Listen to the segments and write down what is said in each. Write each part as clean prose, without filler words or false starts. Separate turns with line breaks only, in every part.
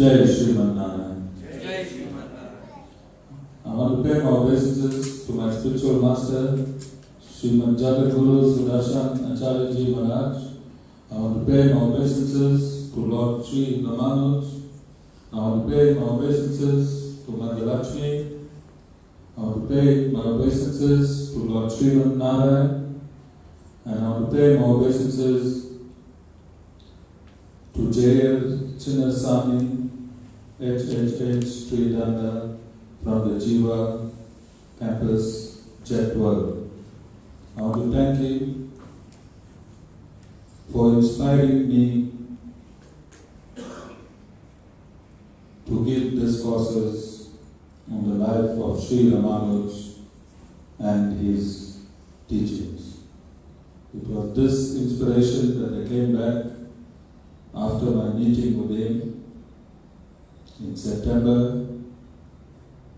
Jai Sriman Narayan.
Jai Sriman Narayan.
I want to pay my obeisances to my spiritual master, Srimad Jagadguru Sudarshan Acharya Ji Maharaj. I want to pay my obeisances to Lord Sri Ramanuj. I want to pay my obeisances to Mother Lakshmi. I want to pay my obeisances to Lord Sriman Narayan. And I want to pay my obeisances to Jeeyar, Chinna Swami, HHH Sri Danta from the Jeeyar campus, Jetworld. I want to thank you for inspiring me to give discourses on the life of Sri Ramanuj and his teachings. It was this inspiration that I came back after my meeting with him in September,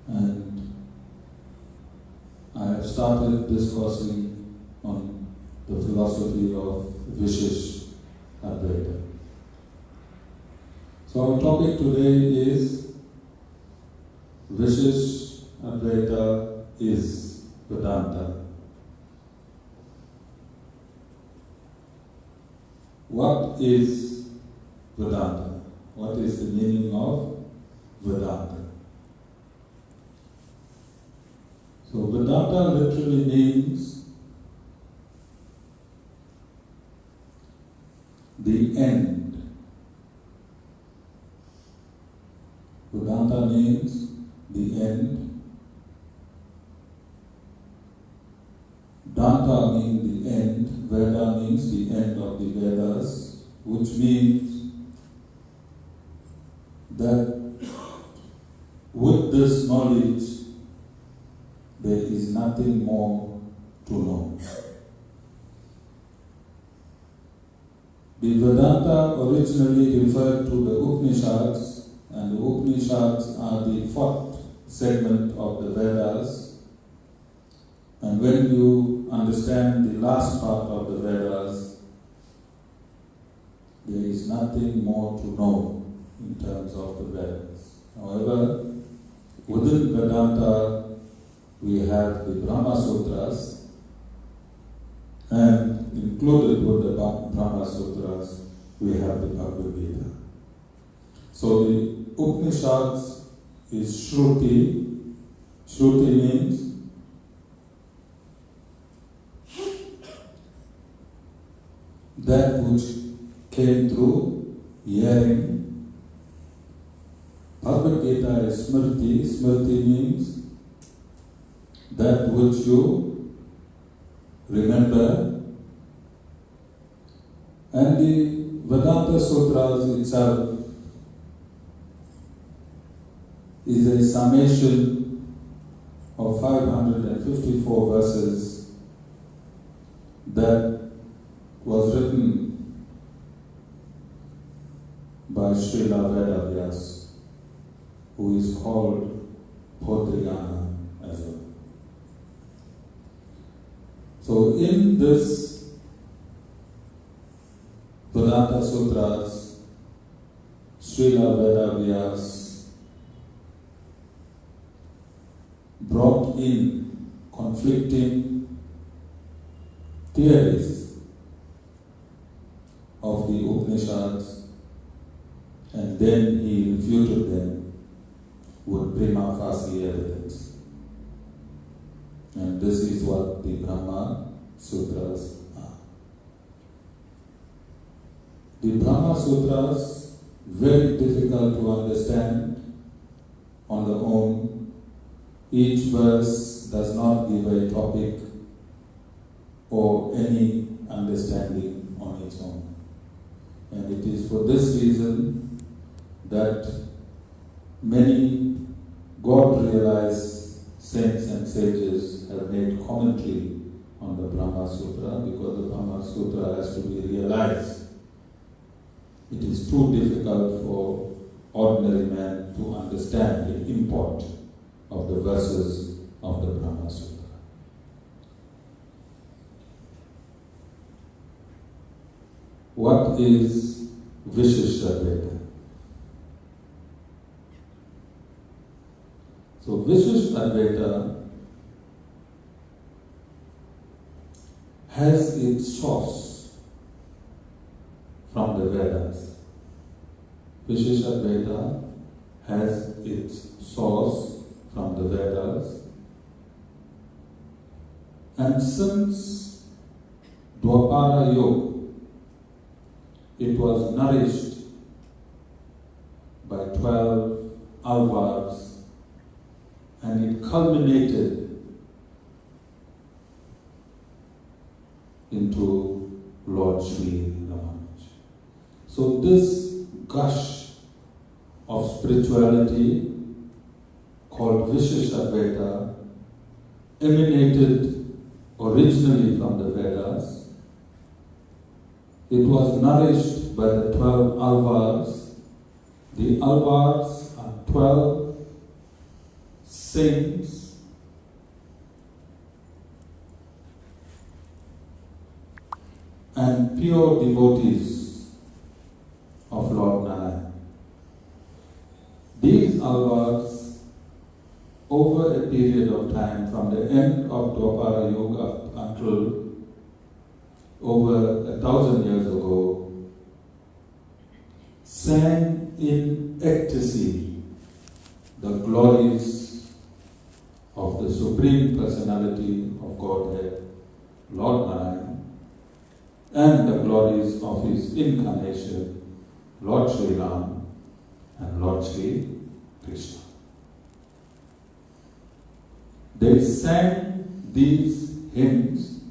and I have started discoursing on the philosophy of Vishishtadvaita. So our topic today is Vishishtadvaita is Vedanta. What is Vedanta? What is the meaning of Vedanta? So Vedanta literally means the end. Vedanta means the end. Danta means the end. Veda means the end of the Vedas, which means that with this knowledge, there is nothing more to know. The Vedanta originally referred to the Upanishads, and the Upanishads are the fourth segment of the Vedas. And when you understand the last part of the Vedas, there is nothing more to know in terms of the Vedas. However, within Vedanta, we have the Brahma Sutras, and included with the Brahma Sutras, we have the Bhagavad Gita. So the Upanishads is Shruthi. Shruthi means that which came through hearing. Bhagavad Gita is Smriti. Smriti means that which you remember. And the Vedanta Sutras itself is a summation of 554 verses that was written by Srila Vedas, who is called Podriyana as well. So in this Vedanta Sutras, Srila Vedas brought in conflicting theories of the Upanishads, and then he refuted them with prima facie evidence. And this is what the Brahma Sutras are. The Brahma Sutras, very difficult to understand on their own. Each verse does not give a topic or any understanding on its own. And it is for this reason that many God-realized saints and sages have made commentary on the Brahma Sutra, because the Brahma Sutra has to be realized. It is too difficult for ordinary man to understand the import of the verses of the Brahma Sutra. What is Vishishtadvaita? So Vishishtadvaita has its source from the Vedas. Vishishtadvaita has its source from the Vedas. And since Dwapara Yoga, it was nourished by 12 alvars, and it culminated into Lord Sri Ramanuj. So this gush of spirituality called Vishishtadvaita emanated originally from the Vedas. It was nourished by the 12 alvars. The alvars are 12 saints and pure devotees of Lord Narayan. These alvars, over a period of time, from the end of Dwapara Yoga until over 1,000 years ago, sang in ecstasy the glories of the Supreme Personality of Godhead, Lord Narayan, and the glories of His incarnation, Lord Sri Ram and Lord Sri Krishna. They sang these hymns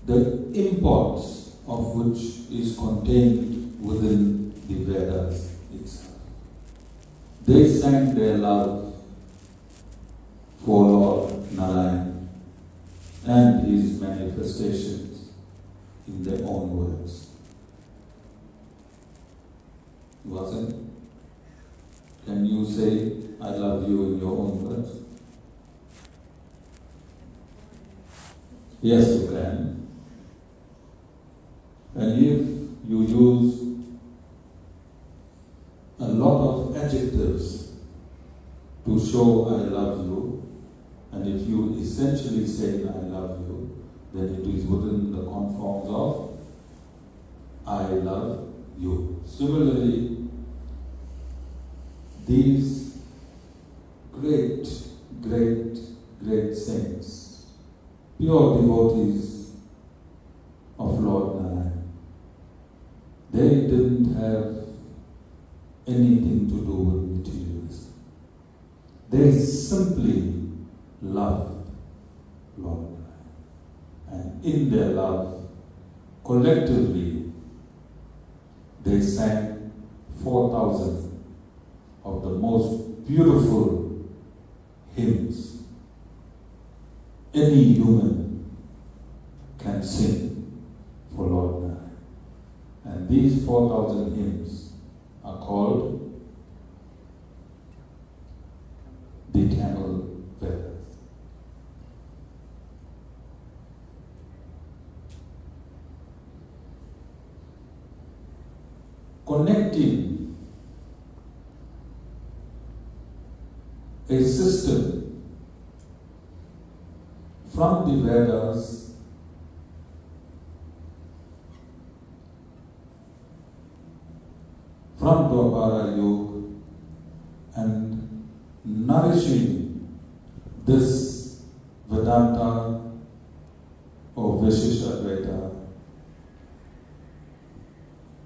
the imports of which is contained within the Vedas itself. They sang their love for Lord Narayan and his manifestations in their own words. Wasn't? Can you say, I love you in your own words? Yes, you can. And if you use a lot of adjectives to show I love you, and if you essentially say I love you, then it is within the conforms of I love you. Similarly, these great, great, great saints, pure devotees of Lord Narayan, they didn't have anything to do with materialism. They simply loved Lord Narayan. And in their love, collectively, they sang 4,000 of the most beautiful hymns any human can sing for Lord Narayan. And these 4,000 hymns are called the Tamil Vedas. Connecting a system from the Vedas from Dwapara Yoga and nourishing this Vedanta or Vishishadvaita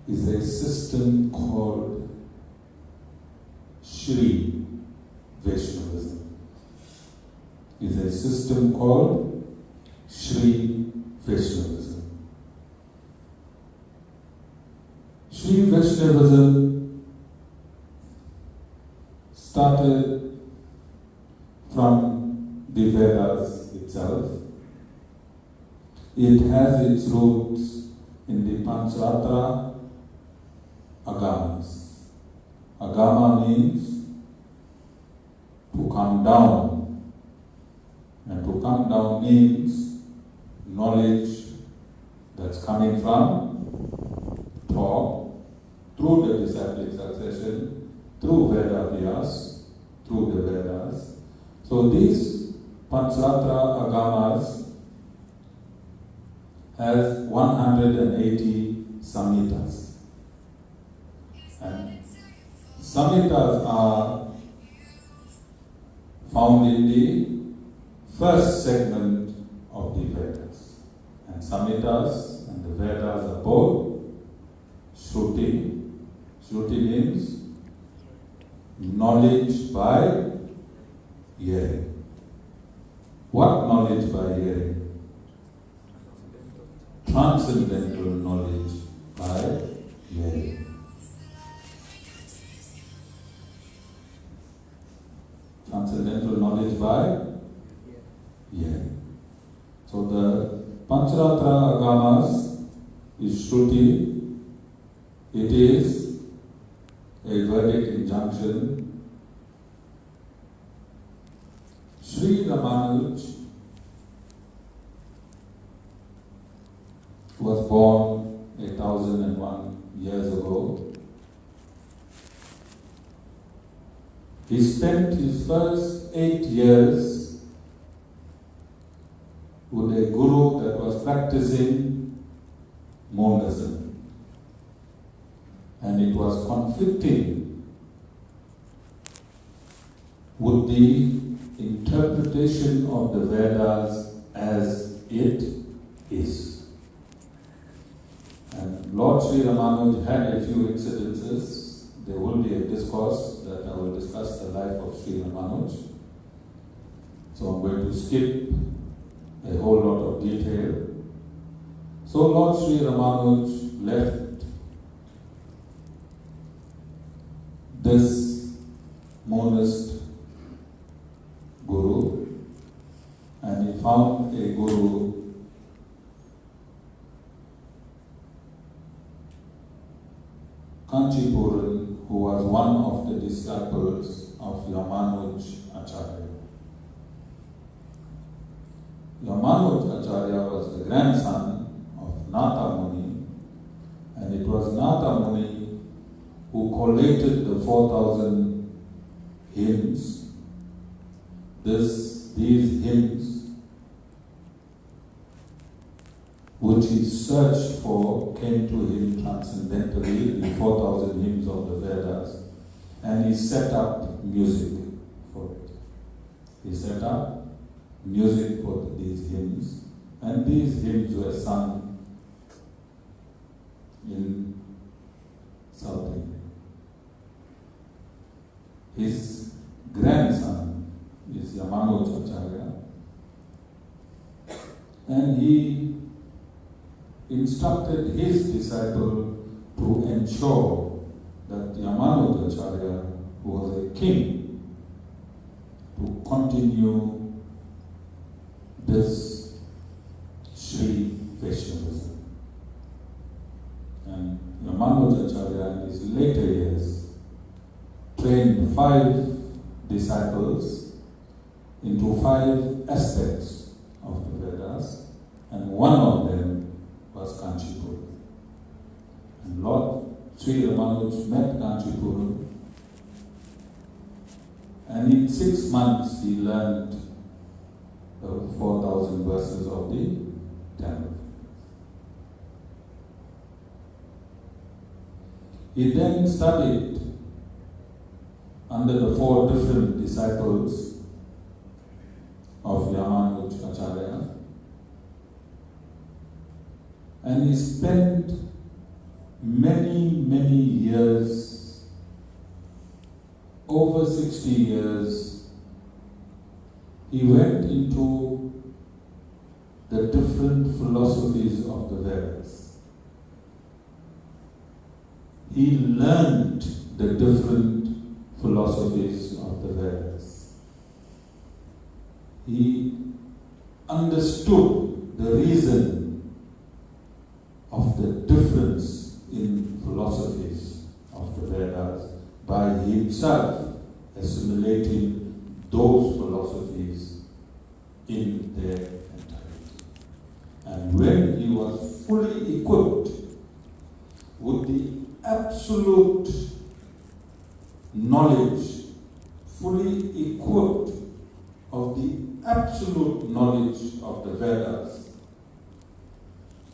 is a system called Sri Vaishnavism. Is a system called Sri Vaishnavism. Sri Vaishnavism started from the Vedas itself. It has its roots in the Pancharatra Agamas. Agama means to come down, and to come down means knowledge that's coming from Torah through the disciplic through Vedas, through the Vedas. So these Pancharatra Agamas has 180 Samhitas. And Samhitas are found in the first segment of the Vedas. And Samhitas and the Vedas are both Shruthi. Shruthi means knowledge by hearing. What knowledge by hearing? Transcendental knowledge by hearing. Transcendental knowledge by hearing. So the Pancharatra Agamas is Shruti. It is a Vedic injunction. Sri Ramanuj was born 1001 years ago. He spent his first 8 years with a guru that was practicing monism, and it was conflicting with the interpretation of the Vedas as it is. And Lord Sri Ramanuj had a few incidences. There will be a discourse that I will discuss the life of Sri Ramanuj. So I'm going to skip a whole lot of detail. So Lord Sri Ramanuj left this monist guru, and he found a guru Kanchipuran, who was one of the disciples of Ramanuj Acharya. Ramanuj Acharya was the grandson of Nata Muni, and it was Nata Muni who collated the 4,000 hymns. These hymns, which he searched for, came to him transcendentally, the 4,000 hymns of the Vedas, and he set up music for it. He set up music for these hymns, and these hymns were sung in South India. His grandson is Ramanuj Acharya, and he instructed his disciple to ensure that Ramanuj Acharya, who was a king, to continue this Sri Vaishnavism. And Ramanuj Acharya in his later years trained 5 disciples into 5 aspects of the Vedas, and one of them was Kanchipur. And Lord Sri Ramanuj met Kanchipur, and in 6 months he learned the 4,000 verses of the Tamil. He then studied under the 4 different disciples of Ramanuj Acharya, and he spent many years, over 60 years. He went into the different philosophies of the Vedas. He learned the different philosophies of the Vedas. He understood the reason of the difference in philosophies of the Vedas by himself assimilating those philosophies in their entirety. And when he was fully equipped with the absolute knowledge, fully equipped of the absolute knowledge of the Vedas,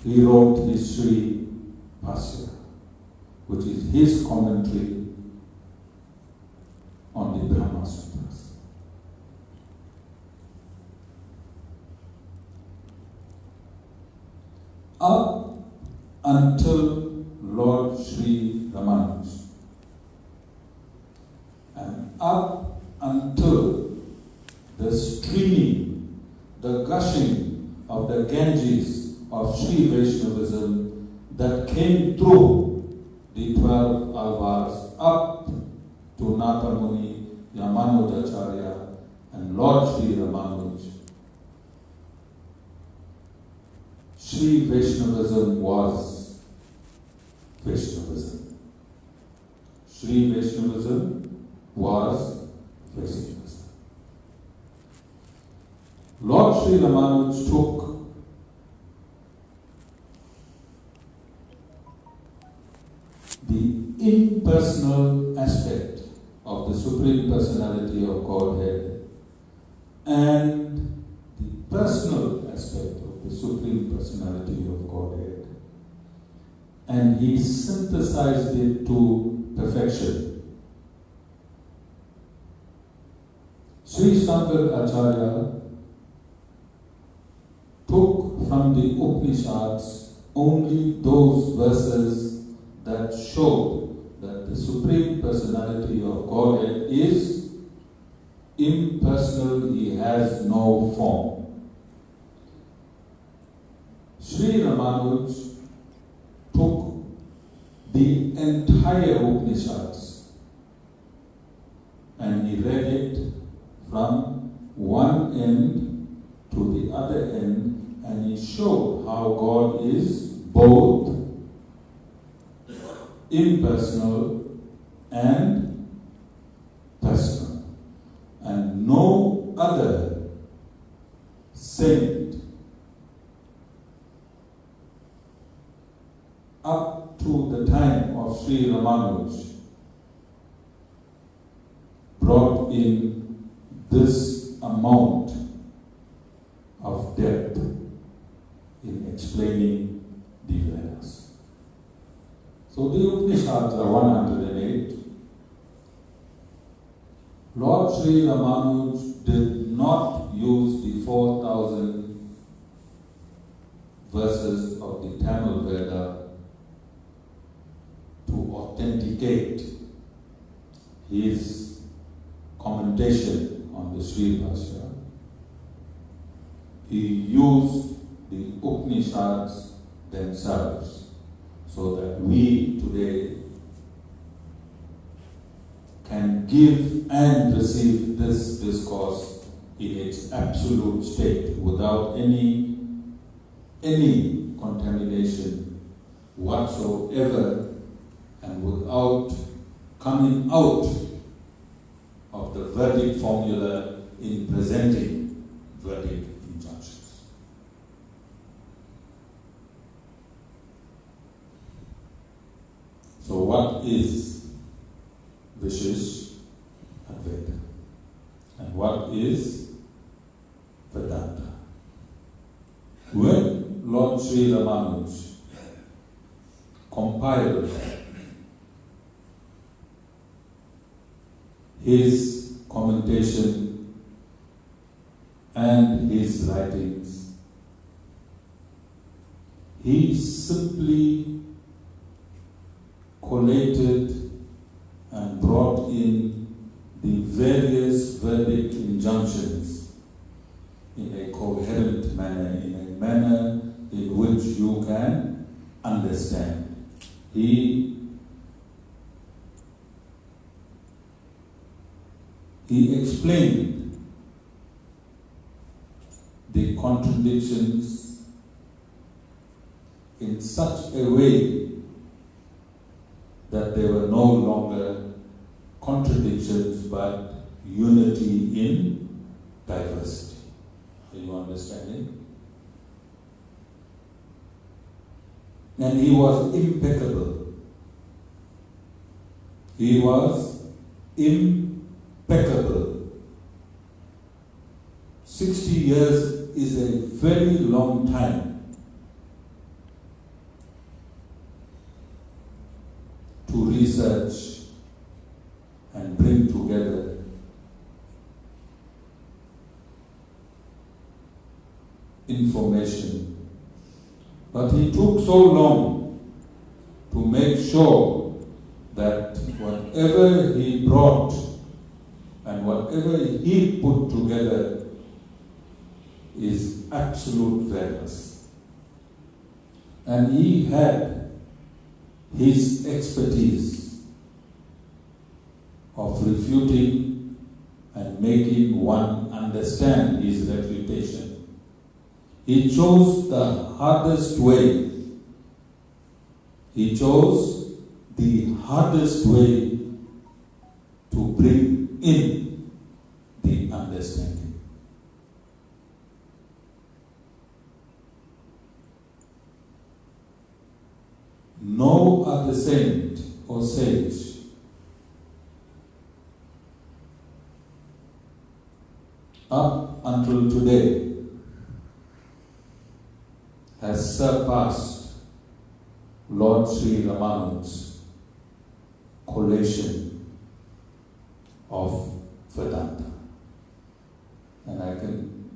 he wrote his Sri Bhashya, which is his commentary on the Brahma Sutras. Up until Lord Sri Ramanuj, and up until the streaming, the gushing of the Ganges of Sri Vaishnavism that came through the 12 alvars up to Natha Muni, Yamanujacharya, and Lord Sri Ramanuj. Sri Vaishnavism was Vaishnavism. Sri Vaishnavism was Vaishnavism. Lord Sri Ramanuj took the impersonal aspect of the Supreme Personality of Godhead and the personal aspect of the Supreme Personality of Godhead, and he synthesized it to perfection. Sri Sampradaya took from the Upanishads only those verses that showed that the Supreme Personality of Godhead is impersonal, he has no form. Sri Ramanuj took the entire Upanishads and he read it from one end to the other end, and he showed how God is both impersonal and personal, and no other saint up to the time of Sri Ramanuj brought in this amount of depth in explaining the Vedas. So the Upanishads are 108. Lord Sri Ramanuj did not use the 4,000 verses of the Tamil Veda to authenticate his commentation on the Sri Bhashya. He used the Upanishads themselves so that we today can give and receive this discourse in its absolute state without any contamination whatsoever, and without coming out of the verdict formula in presenting verdict injunctions. So what is Vishishtadvaita? And what is Vedanta? When Lord Sri Ramanuj compiled his commentation and his writings, he simply collated and brought in the various verdict injunctions in a coherent manner, in a manner in which you can understand. He explained the contradictions in such a way that they were no longer contradictions but unity in diversity. Are you understanding? And he was impeccable. He was impeccable. 60 years is a very long time to research and bring together information. But he took so long to make sure that whatever he brought and whatever he put together is absolute Vedas. And he had his expertise of refuting and making one understand his refutation. He chose the hardest way. He chose the hardest way to bring in the understanding. No other saint or sage up until today has surpassed Lord Sri Ramanuj's collation of Vedanta. And I can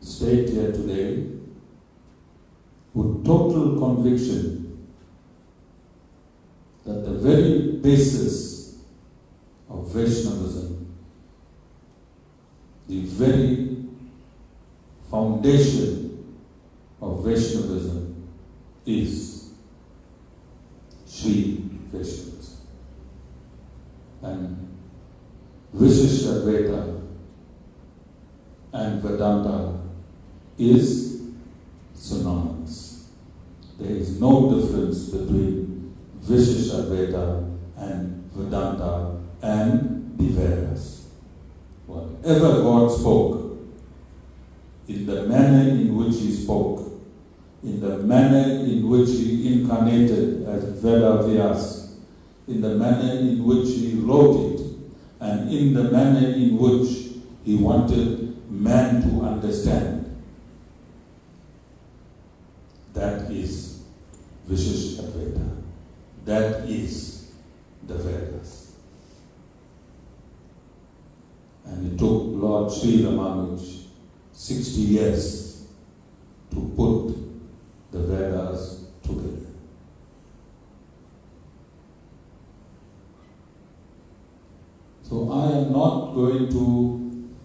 state here today with total conviction that the very basis of Vaishnavism, the very foundation of Vaishnavism is Sri Vaishnavism. And Vishishtadvaita and Vedanta is synonymous. There is no difference between Vishishtadvaita and Vedanta and the Vedas. Whatever God spoke, in the manner in which He spoke, in the manner in which He incarnated as Vedas, in the manner in which He wrote it, and in the manner in which He wanted man to understand. That is Vishishtadvaita. That is the Vedas. And it took Lord Sri Ramanuj 60 years to put the Vedas together. So I am not going to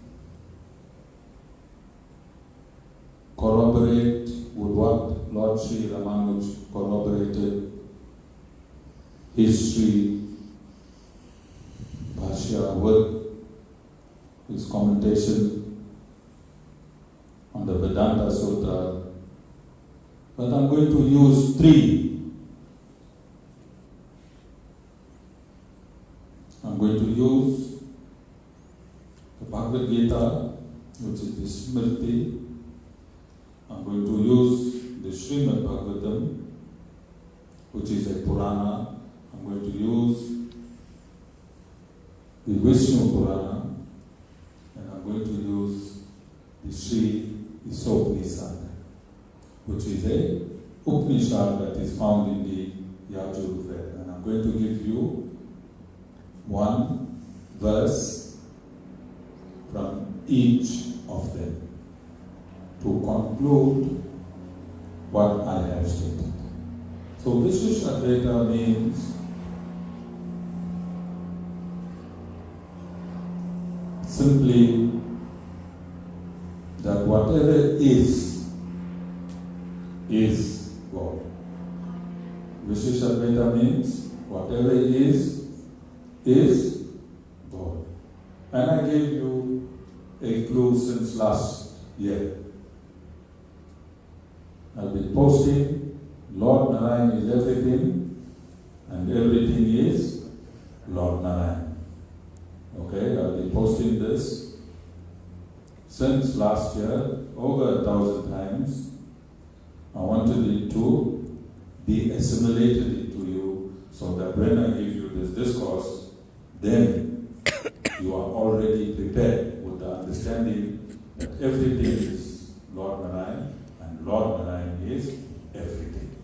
corroborate with what Lord Sri Ramanuj corroborated history, Bhashya with his commentation on the Vedanta Sutra, but I'm going to use three. I'm going to use the Bhagavad Gita, which is the Smriti. I'm going to use the Srimad Bhagavatam, which is a Purana. I'm going to use the Vishnu Purana, and I'm going to use the Sri Upanishad, which is a Upanishad that is found in the Yajurveda. And I'm going to give you one verse from each of them to conclude what I have stated. So Vishishtadvaita means simply that whatever is God. Vishishtadvaita means whatever is God. And I gave you a clue since last year. I've been posting Lord Narayan is everything and everything is Lord Narayan. Okay, I've been posting this since last year over 1,000 times. I wanted it to be assimilated into you so that when I give you this discourse, then understanding that everything is Lord Narayan and Lord Narayan is everything.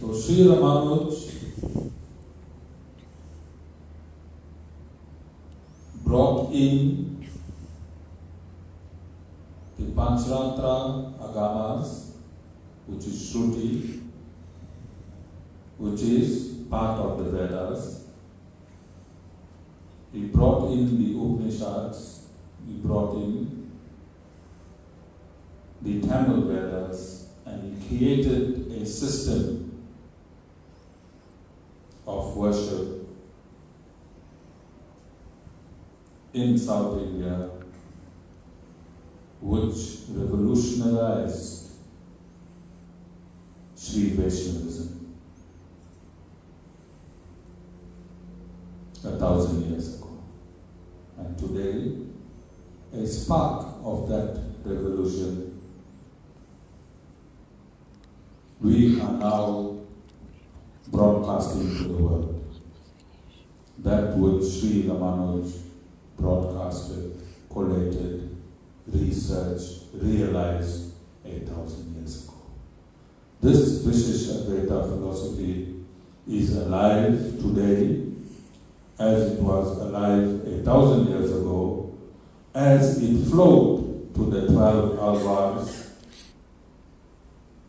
So Sri Ramanuj brought in the Pancharatra Agamas, which is Shruthi, which is part of the Vedas. He brought in the Upanishads, he brought in the Tamil Vedas, and he created a system of worship in South India, which revolutionized Sri Vaishnavism 1,000 years ago. And today, a spark of that revolution, we are now broadcasting to the world. That which Sri Ramanuj broadcasted, collated, researched, realized 8,000 years ago. This Vishishtadvaita philosophy is alive today as it was alive 8,000 years ago, as it flowed to the 12 alvars,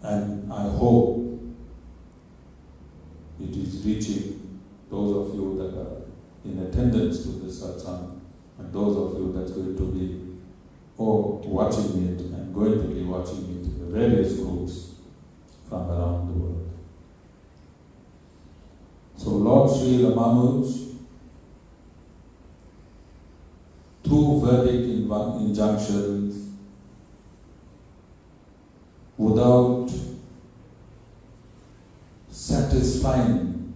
and I hope it is reaching those of you that are in attendance to this satsang, and those of you that's going to be watching it and going to be watching it in the various groups from around the world. So Lord Sri Ramanuj, through Vedic injunctions, without satisfying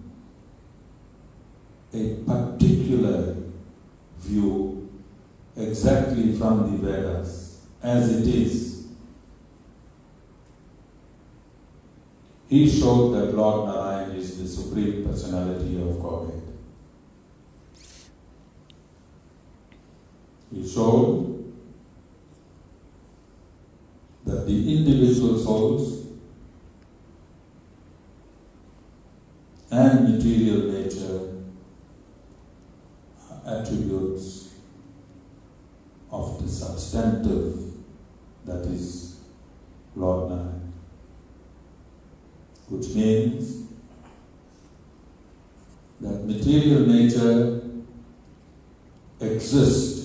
a particular view exactly from the Vedas as it is, he showed that Lord Narayan is the Supreme Personality of Godhead. He showed that the individual souls and material nature are attributes of the substantive, that is Lord Narayan, which means that material nature exists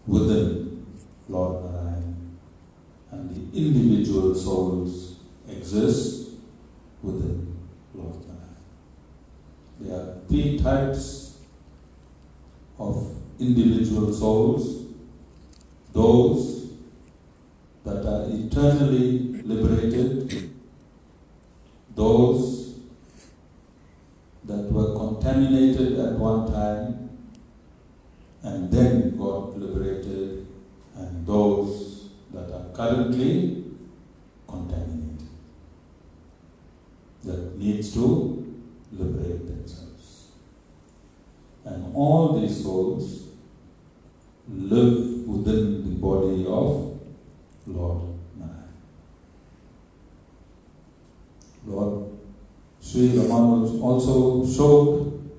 within Lord Narayan, and the individual souls exist within Lord Narayan. There are three types of individual souls: those that are eternally liberated, those that were contaminated at one time and then got liberated, and those that are currently contaminated, that needs to liberate themselves. And all these souls live within the body of Lord Narayan. Lord Sri Ramanuj also showed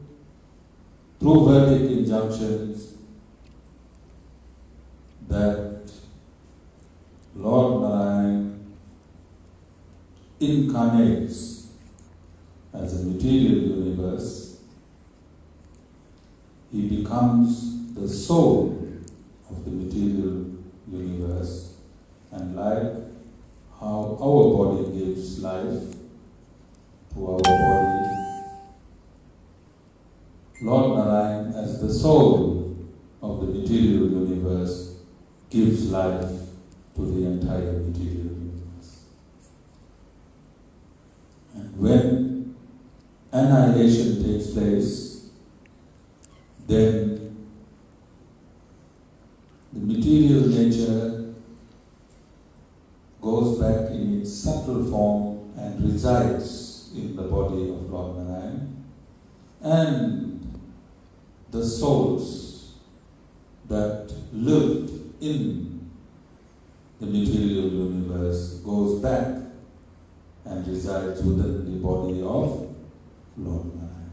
through Vedic injunctions that Lord Narayan incarnates as a material universe. He becomes the soul of the material universe, and like how our body gives life to our body, Lord Narayan as the soul of the material universe gives life to the entire material universe. And when annihilation takes place, then the material nature goes back in its subtle form and resides in the body of Lord Narayan, and the souls that lived in the material universe goes back and resides within the body of Lord Narayan.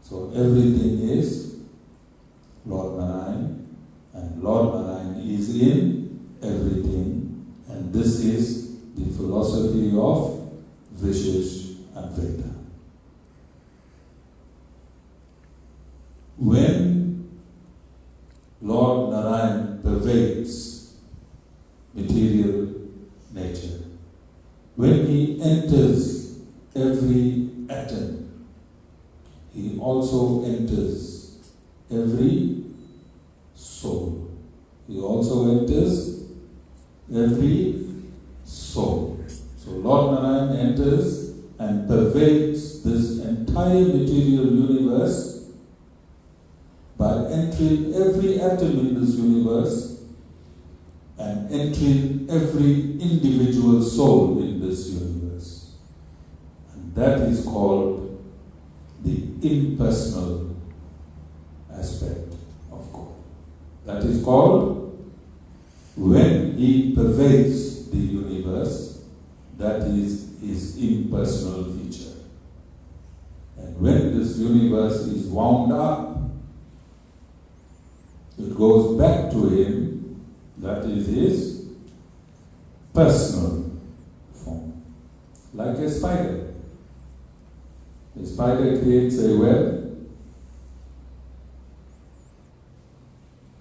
So everything is Lord Narayan, and Lord Narayan is in everything, and this is the philosophy of Vishishtadvaita. When Lord Narayan pervades material nature, when he enters every atom, he also enters every soul. He also enters every soul. So Lord Narayan enters and pervades this entire material universe by entering every atom in this universe and entering every individual soul in this universe. And that is called the impersonal aspect of God. That is called, when he pervades the universe, that is his impersonal feature. And when this universe is wound up, it goes back to him, that is his personal form. Like a spider. A spider creates a web.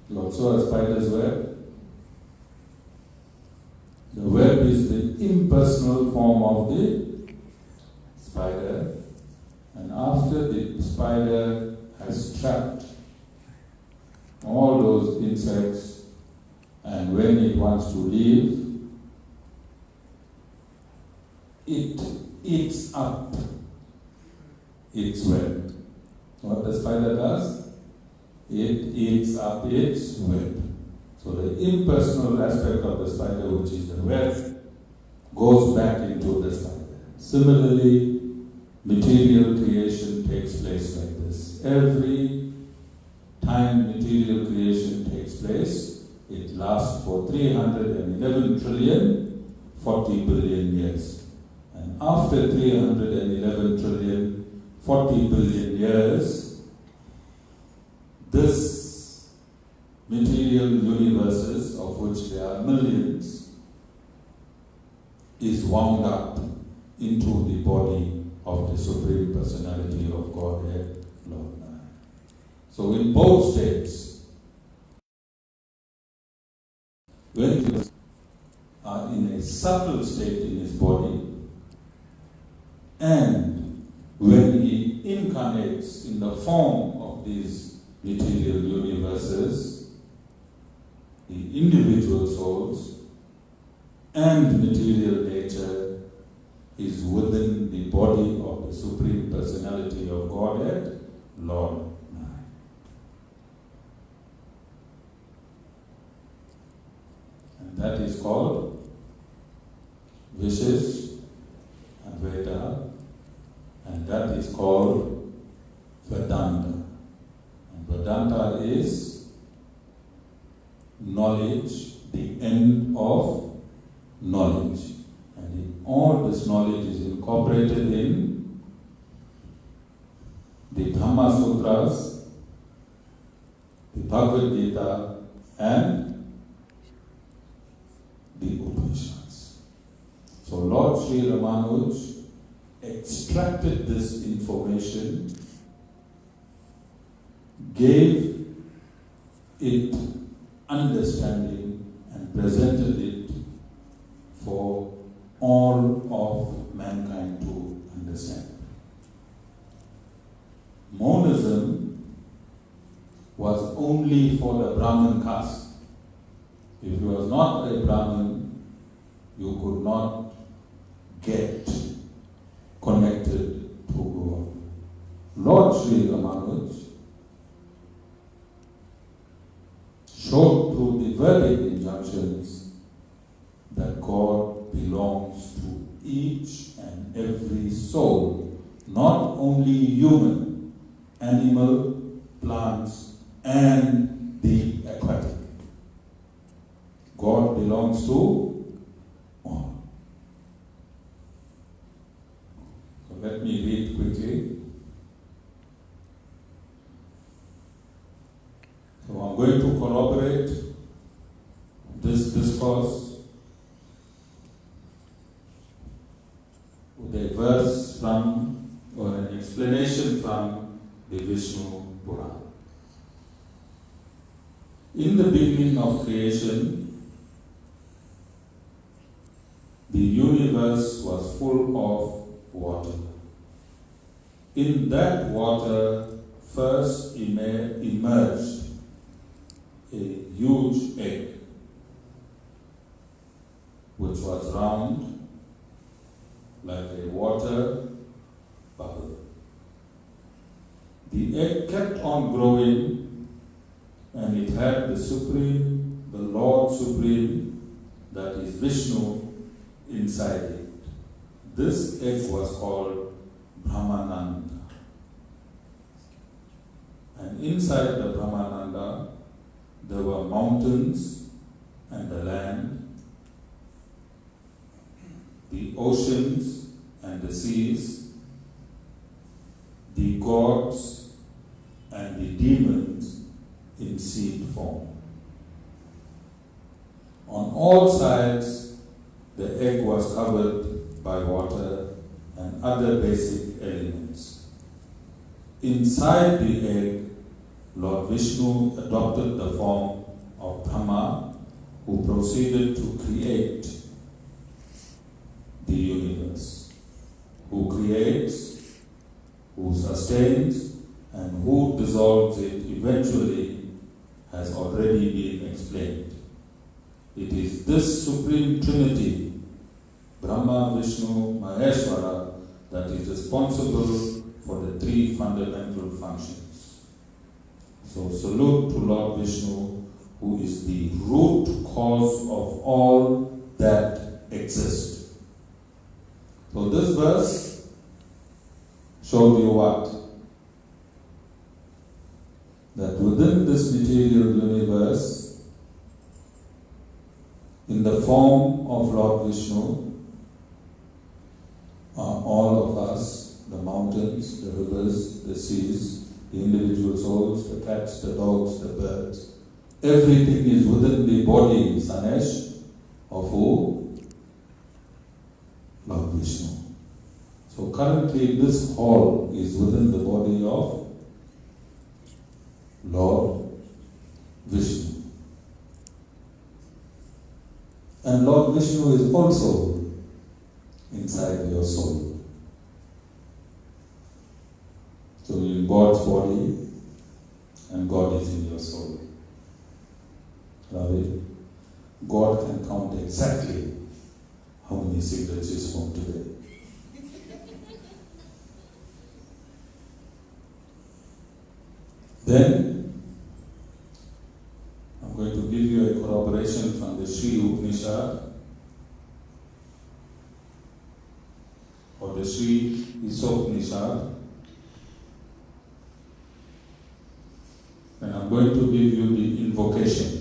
You also a spider's web. The web is the impersonal form of the spider, and after the spider has trapped all those insects, and when it wants to leave, it eats up its web. What the spider does? It eats up its web. So the impersonal aspect of the spider, which is the web, goes back into the spider. Similarly, material creation takes place like this. Every time material creation takes place, it lasts for 311 trillion, 40 billion years. And after 311 trillion, 40 billion years, this material universes, of which there are millions, is wound up into the body of the Supreme Personality of Godhead, Lord Narayan. So in both states, when you are in a subtle state in his body, and when he incarnates in the form of these material universes, the individual souls and material nature is within the body of the Supreme Personality of Godhead, Lord Narayan. And that is called Vishishadvaita, and that is called Vedanta. And Vedanta is knowledge, the end of knowledge. And all this knowledge is incorporated in the Brahma Sutras, the Bhagavad Gita, and the Upanishads. So Lord Sri Ramanuj extracted this information, gave it understanding, and presented it for all of mankind to understand. Monism was only for the Brahmin caste. If you was not a Brahmin, you could not get connected to God. Lord Sri Ramanuj showed through the Vedic injunctions that God belongs to each and every soul, not only human, animal, plants, and the belongs to all. So let me read quickly. So I'm going to corroborate this discourse with a verse from, or an explanation from the Vishnu Purana. In the beginning of creation, the universe was full of water. In that water first emerged a huge egg, which was round like a water bubble. The egg kept on growing, and it had the Lord Supreme, that is Vishnu, inside it. This egg was called Brahmananda. And inside the Brahmananda, there were mountains and the land, the oceans and the seas, the gods and the demons in seed form. On all sides, the egg was covered by water and other basic elements. Inside the egg, Lord Vishnu adopted the form of Brahma, who proceeded to create the universe, who creates, who sustains, and who dissolves it eventually, has already been explained. It is this Supreme Trinity, Brahma, Vishnu, Maheshwara, that is responsible for the three fundamental functions. So salute to Lord Vishnu, who is the root cause of all that exists. So this verse showed you what? That within this material universe, in the form of Lord Vishnu, are all of us, the mountains, the rivers, the seas, the individual souls, the cats, the dogs, the birds. Everything is within the body, Sanesh, of who? Lord Vishnu. So currently this hall is within the body of Lord Vishnu. And Lord Vishnu is also inside your soul. So you're in God's body and God is in your soul. Ravi, God can count exactly how many cigarettes you smoked today. Then, I'm going to give you a corroboration from the Sri Upanishad or the Sri Upanishad, and I'm going to give you the invocation.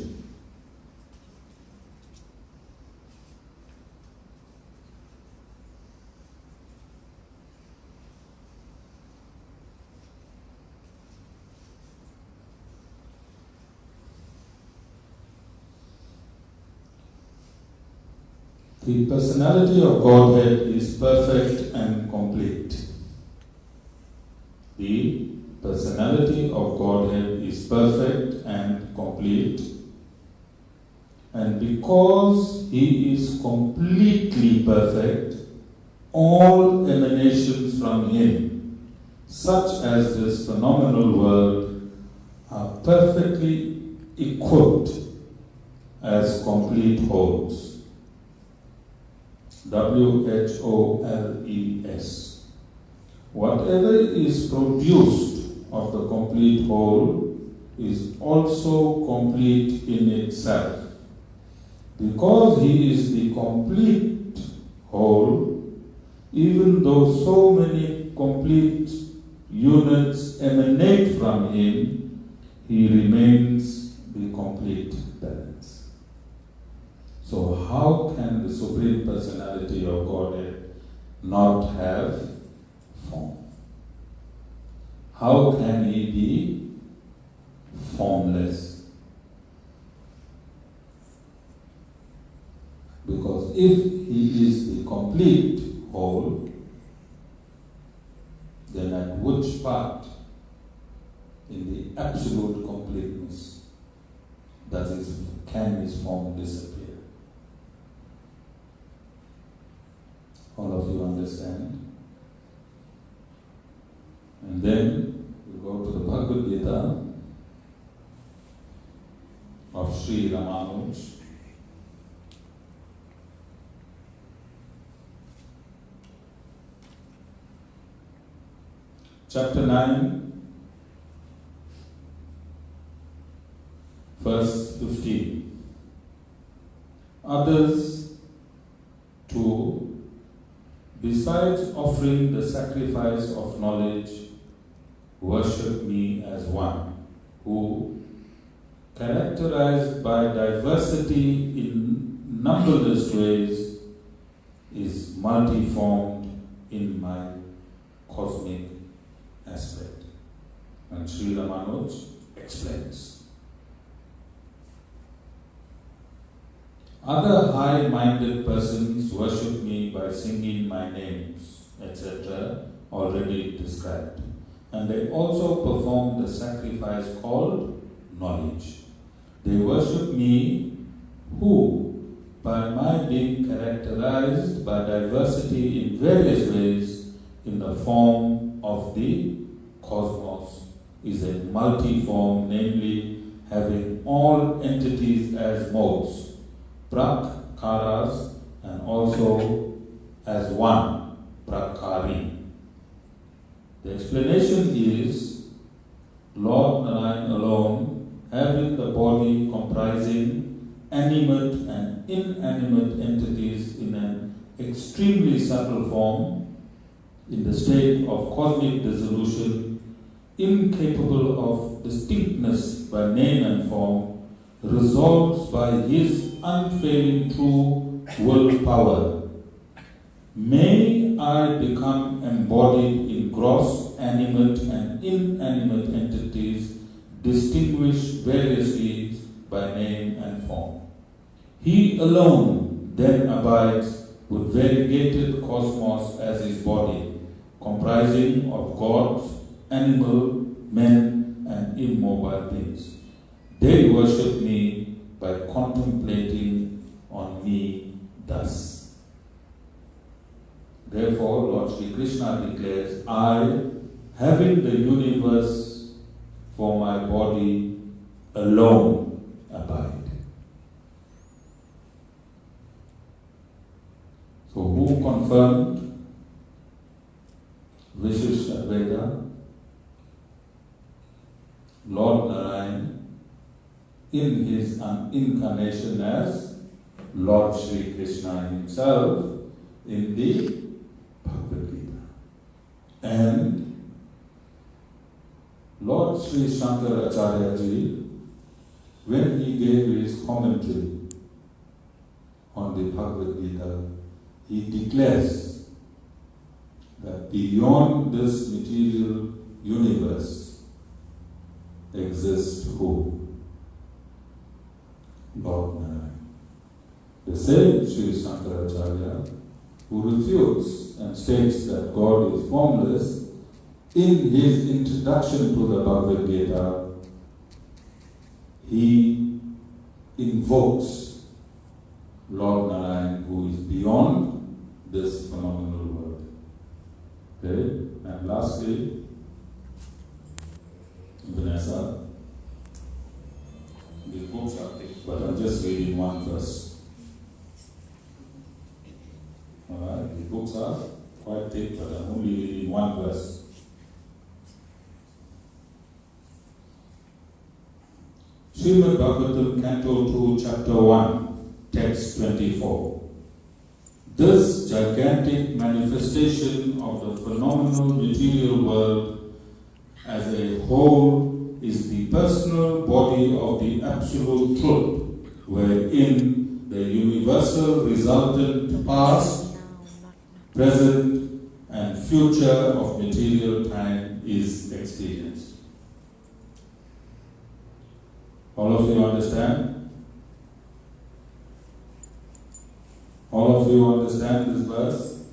The personality of Godhead is perfect and complete. The personality of Godhead is perfect and complete. And because He is completely perfect, all emanations from Him, such as this phenomenal world, are perfectly equipped as complete wholes. WHOLES. Whatever is produced of the complete whole is also complete in itself. Because He is the complete whole, even though so many complete units emanate from Him, He remains the complete balance. So So how can the Supreme Personality of Godhead not have form? How can He be formless? Because if He is the complete whole, then at which part in the absolute completeness can His form disappear? All of you understand? And then we go to the Bhagavad Gita of Sri Ramanuj. Chapter 9, verse 15. Others too, besides offering the sacrifice of knowledge, worship me as one who, characterized by diversity in numberless ways, is multiformed in my cosmic aspect. And Sri Ramanuj explains. Other high-minded persons worship me by singing my names, etc., already described. And they also perform the sacrifice called knowledge. They worship me who, by my being characterized by diversity in various ways in the form of the cosmos, is a multiform, namely having all entities as modes, prakaras, and also as one, prakari. The explanation is Lord Narayan alone, having the body comprising animate and inanimate entities in an extremely subtle form, in the state of cosmic dissolution, incapable of distinctness by name and form, resolves by His unfailing true will power. May I become embodied in gross, animate and inanimate entities, distinguished variously by name and form. He alone then abides with variegated cosmos as his body, comprising of gods, animal, men, and immobile beings. They worship me by contemplating on me thus. Therefore, Lord Sri Krishna declares, I, having the universe for my body, alone abide. So who confirmed Vishishtadvaita? Lord Narayan in his incarnation as Lord Sri Krishna himself in the Bhagavad Gita. And Lord Sri Sampradaya ji, when he gave his commentary on the Bhagavad Gita, he declares that beyond this material universe exists who? Lord Narayan. The same Sri Sampradaya who refutes and states that God is formless, in his introduction to the Bhagavad Gita, he invokes Lord Narayan, who is beyond this phenomenal world. Okay? And lastly, Vanessa, the books are thick, but I'm just reading one verse. Alright, the books are quite thick, but I'm only reading one verse. Srimad Bhagavatam, Canto 2, Chapter 1, Text 24. This gigantic manifestation of the phenomenal material world as a whole is the personal body of the absolute truth, wherein the universal resultant past, present and future of material time is experienced. All of you understand? All of you understand this verse?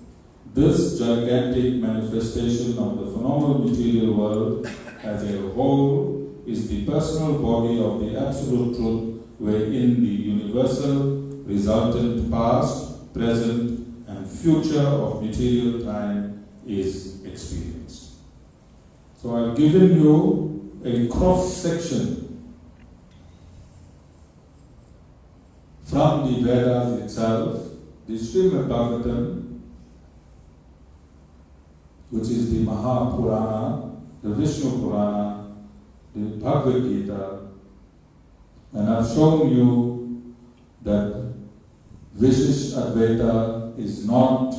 This gigantic manifestation of the phenomenal material world as a whole is the personal body of the absolute truth, wherein the universal resultant past, present and future of material time is experienced. So I've given you a cross-section from the Vedas itself, the Srimad Bhagavatam, which is the Mahapurana, the Vishnu Purana, the Bhagavad Gita, and I've shown you that Vishishtadvaita is not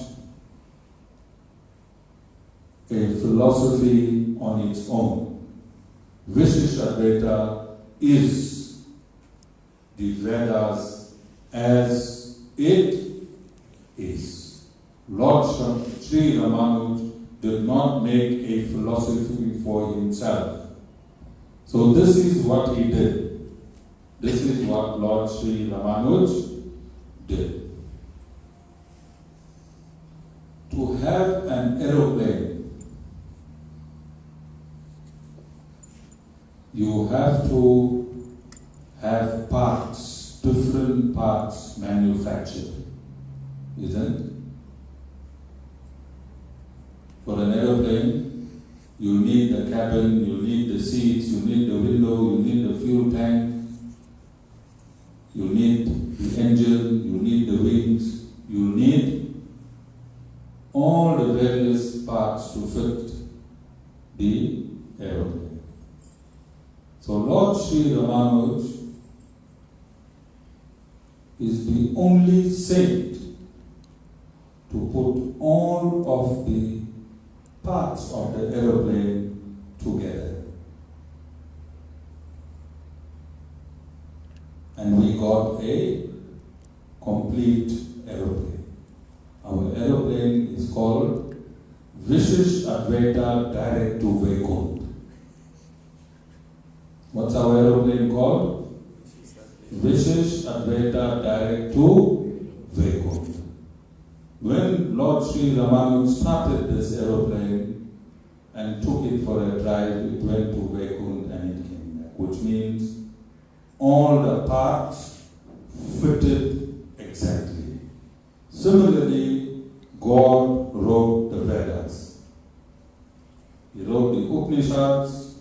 a philosophy on its own. Vishishtadvaita is the Vedas as it is. Lord Sri Ramanuj did not make a philosophy for himself. So this is what he did. This is what Lord Sri Ramanuj did. To have an aeroplane, you have to have parts, different parts manufactured, isn't it? For an aeroplane, you need the cabin, you need the seats, you need the window, you need the fuel tank, you need the engine, you need the wings, you need all the various parts to fit the aeroplane. So Lord Sri Ramanuj is the only saint to put all of the parts of the aeroplane together. And we got a complete aeroplane. Our aeroplane is called Vishishtadvaita Direct to Vaikuntha. What's our aeroplane called? Vishishtadvaita Direct to Vaikuntha. When Lord Sri Ramanuj started this aeroplane and took it for a drive, it went to Vaikuntha and it came back, which means all the parts fitted exactly. Similarly, God wrote the Vedas. He wrote the Upanishads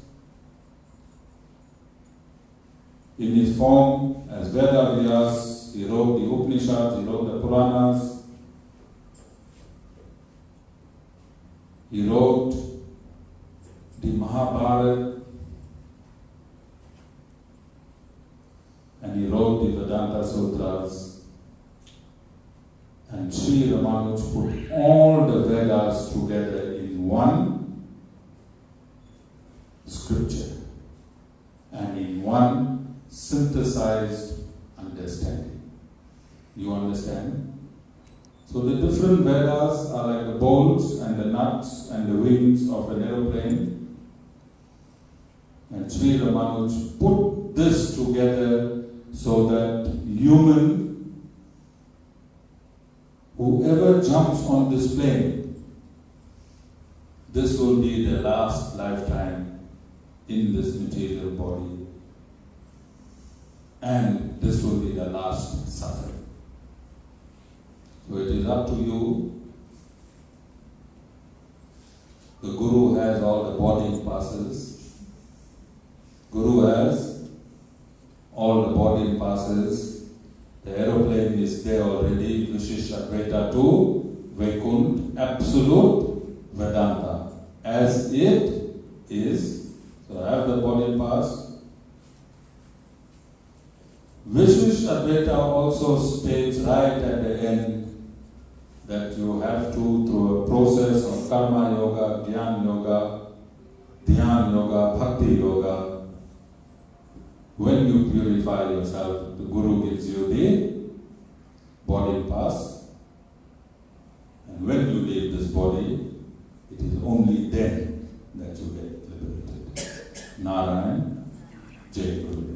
in his form as Vedas. He wrote the Upanishads, he wrote the Puranas. He wrote the Mahabharata and he wrote the Vedanta Sutras. And Sri Ramanuj put all the Vedas together in one scripture and in one synthesized understanding. You understand? So the different Vedas are like the bolts and the nuts and the wings of an aeroplane. And Sri Ramanuj put this together so that whoever jumps on this plane, this will be their last lifetime in this material body. And this will be the last suffering. So it is up to you. The Guru has all the boarding passes. Guru has all the boarding passes. The aeroplane is there already. Vishishtadvaita to Vaikuntha, absolute Vedanta. As it is. So I have the boarding pass. Vishishtadvaita also states right at the end that you have to, through a process of karma yoga, dhyan yoga, bhakti yoga, when you purify yourself, the Guru gives you the body pass, and when you leave this body, it is only then that you get liberated. Narayan, Jai Guru.